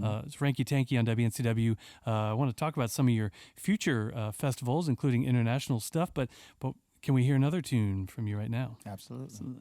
It's Ranky Tanky on WNCW. I want to talk about some of your future festivals, including international stuff, but can we hear another tune from you right now? Absolutely.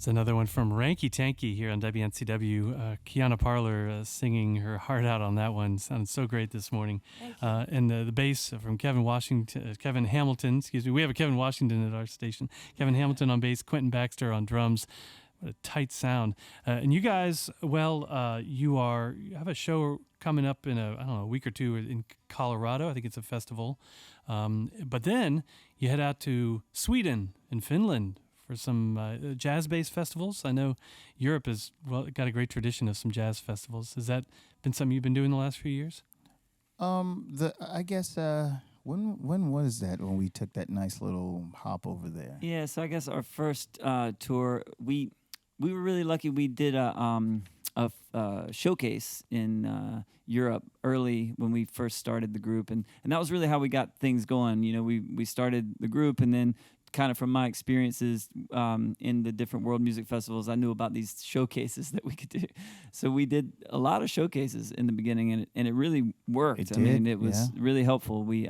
It's another one from Ranky Tanky here on WNCW. Kiana Parler singing her heart out on that one. Sounded so great this morning. And the bass from Kevin Hamilton. Excuse me. We have a Kevin Washington at our station. Kevin Hamilton on bass, Quentin Baxter on drums. What a tight sound. And you guys, you have a show coming up in a week or two in Colorado. I think it's a festival. But then you head out to Sweden and Finland for some jazz-based festivals. I know Europe has got a great tradition of some jazz festivals. Has that been something you've been doing the last few years? I guess when was that when we took that nice little hop over there? Yeah, so I guess our first tour, we we were really lucky. We did a showcase in Europe early when we first started the group, and that was really how we got things going. You know, we started the group, and then kind of from my experiences in the different world music festivals, I knew about these showcases that we could do. So we did a lot of showcases in the beginning, and it really worked. It I mean, did, it was yeah. really helpful. We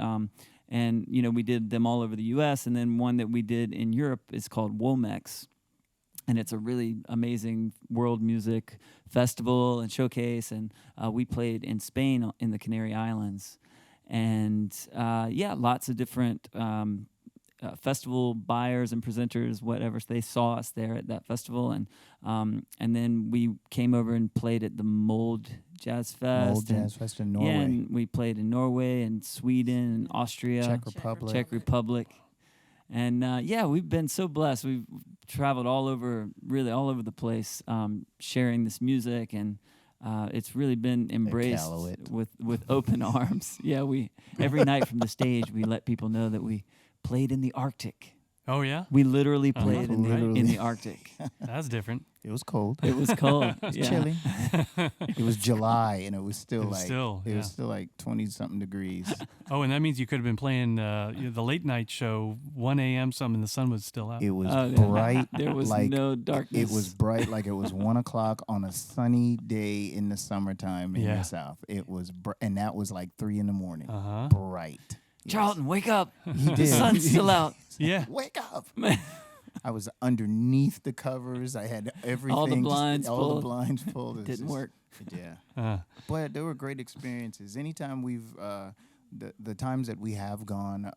and you know, we did them all over the U.S., and then one that we did in Europe is called Womex. And it's a really amazing world music festival and showcase. And we played in Spain in the Canary Islands. And lots of different festival buyers and presenters, whatever. They saw us there at that festival. And then we came over and played at the Mold Jazz Fest. Mold Jazz Fest in Norway. Yeah, and we played in Norway and Sweden and Austria. Czech Republic. And we've been so blessed. We've traveled all over the place, sharing this music, and it's really been embraced with open arms. Yeah, we every night from the stage we let people know that we played in the Arctic. Oh yeah, we literally played in the Arctic. That's different. It was cold. It was cold. It was chilly. It was July, and it was still was still like 20-something degrees. Oh, and that means you could have been playing the late night show, 1 a.m. something, and the sun was still out. It was bright. There was like, no darkness. It was bright like it was 1 o'clock on a sunny day in the summertime in the South. It was, and that was like 3 in the morning. Bright. Charlton, wake up. He did. The sun's still out. Yeah. Wake up. I was underneath the covers. I had everything. All the blinds all pulled. the blinds pulled. Didn't work. Yeah. But there were great experiences. Anytime we've, the times that we have gone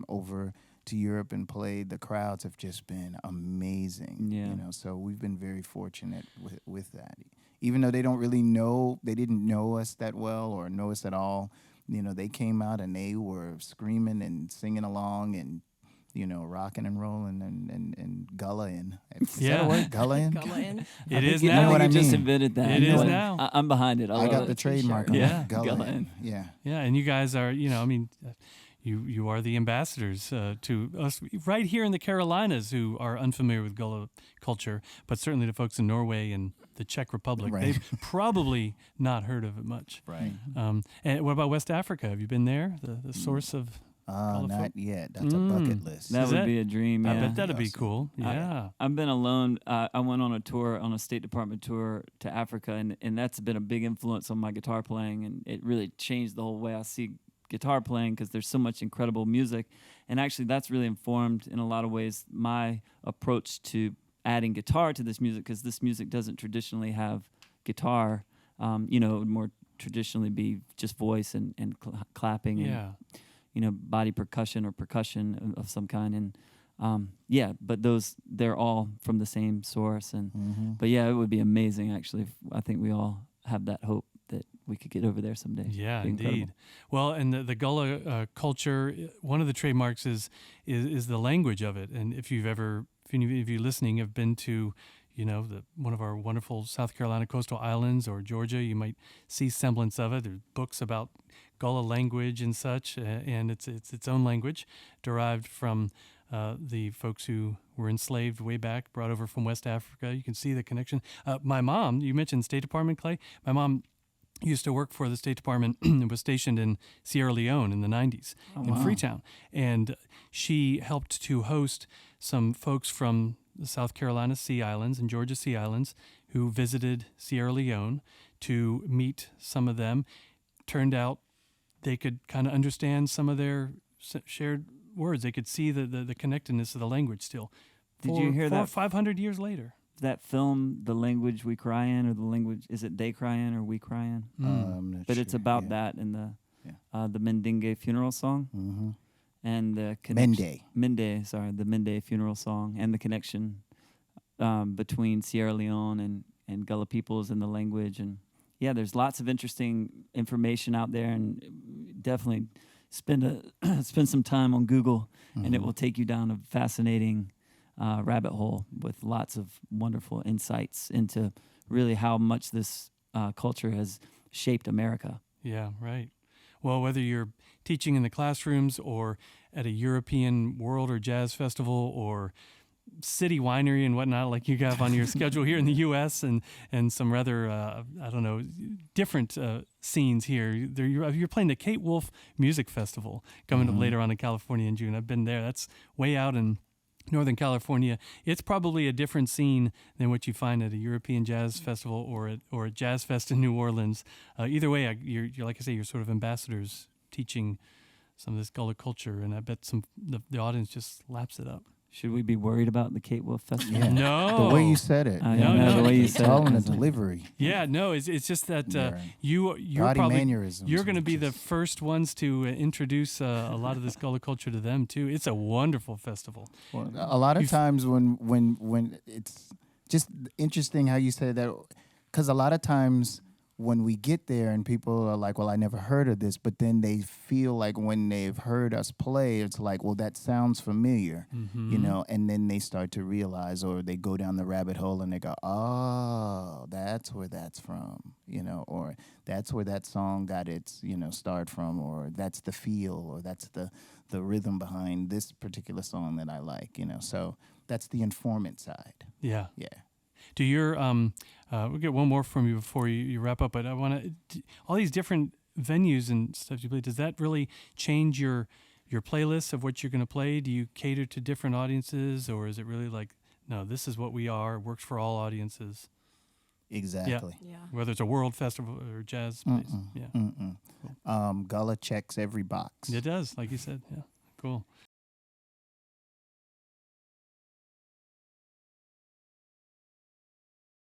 over to Europe and played, the crowds have just been amazing. Yeah. You know, so we've been very fortunate with that. Even though they didn't know us that well or know us at all, you know, they came out and they were screaming and singing along and, you know, rocking and rolling and gulling. Is that a word? Gulling? Gulling. It is You now. know what I just mean. invented that. It is But now. I'm behind it. I got the trademark on Yeah. it. Gulling. Gulling. Yeah. Yeah, and you guys are, you know, I mean, you are the ambassadors to us right here in the Carolinas who are unfamiliar with Gullah culture, but certainly the folks in Norway and the Czech Republic, Right. they've probably not heard of it much. Right. And what about West Africa? Have you been there? The source of Gullah folk? Not yet. That's a bucket list. That Is would that- be a dream. I Yeah. bet that'd be Awesome. cool. Yeah. I've been alone. I went on a tour, on a State Department tour to Africa, and that's been a big influence on my guitar playing, and it really changed the whole way I see guitar playing because there's so much incredible music. And actually, that's really informed in a lot of ways my approach to adding guitar to this music, because this music doesn't traditionally have guitar. You know, it would more traditionally be just voice and clapping and Yeah. you know, body percussion or percussion of some kind. And but they're all from the same source. And but yeah, it would be amazing actually. I think we all have that hope that we could get over there someday. Yeah, Be incredible. indeed. Well, and the Gullah culture, one of the trademarks is the language of it. And if any of you listening have been to, you know, one of our wonderful South Carolina coastal islands or Georgia, you might see semblance of it. There's books about Gullah language and such, and it's its own language derived from the folks who were enslaved way back, brought over from West Africa. You can see the connection. My mom, you mentioned State Department, Clay. My mom used to work for the State Department and was stationed in Sierra Leone in the 90s in Freetown. And she helped to host some folks from the South Carolina Sea Islands and Georgia Sea Islands who visited Sierra Leone to meet some of them. Turned out they could kind of understand some of their shared words. They could see the connectedness of the language still. Did you hear that? 500 years later. That film, The Language We Cry In, or the language, is it They Cry In or We Cry In? I'm not But sure. it's about Yeah. that in the Mendinge funeral song. And the the Mende funeral song, and the connection between Sierra Leone and Gullah peoples and the language. And yeah, there's lots of interesting information out there, and definitely spend some time on Google, and it will take you down a fascinating rabbit hole with lots of wonderful insights into really how much this culture has shaped America. Yeah, right. Well, whether you're teaching in the classrooms or at a European world or jazz festival or city winery and whatnot, like you have on your schedule here in the U.S., and some rather I don't know, different scenes here. You're playing the Kate Wolf Music Festival coming up later on in California in June. I've been there. That's way out in Northern California. It's probably a different scene than what you find at a European jazz festival or a jazz fest in New Orleans. Either way, you're like I say, you're sort of ambassadors teaching some of this Gullah culture, and I bet the audience just laps it up. Should we be worried about the Kate Wolf Festival? Yeah. No. The way you said it. The way you said it's all it. in the delivery. Yeah, no, it's just that Right. you're Body probably mannerisms you're going to are be the just- first ones to introduce a lot of this Gullah culture to them too. It's a wonderful festival. Well, a lot of times when it's just interesting how you say that, because a lot of times when we get there and people are like, well, I never heard of this, but then they feel like when they've heard us play, it's like, well, that sounds familiar, you know, and then they start to realize, or they go down the rabbit hole and they go, oh, that's where that's from, you know, or that's where that song got its, you know, start from, or that's the feel, or that's the rhythm behind this particular song that I like, you know. So that's the informant side. Yeah. Yeah. Do your we'll get one more from you before you wrap up, but I want to all these different venues and stuff you play. Does that really change your playlist of what you're going to play? Do you cater to different audiences, or is it really like, no, this is what we are, works for all audiences? Exactly. Yeah. Whether it's a world festival or jazz place. Yeah. Gullah checks every box. It does, like you said. Yeah. Cool.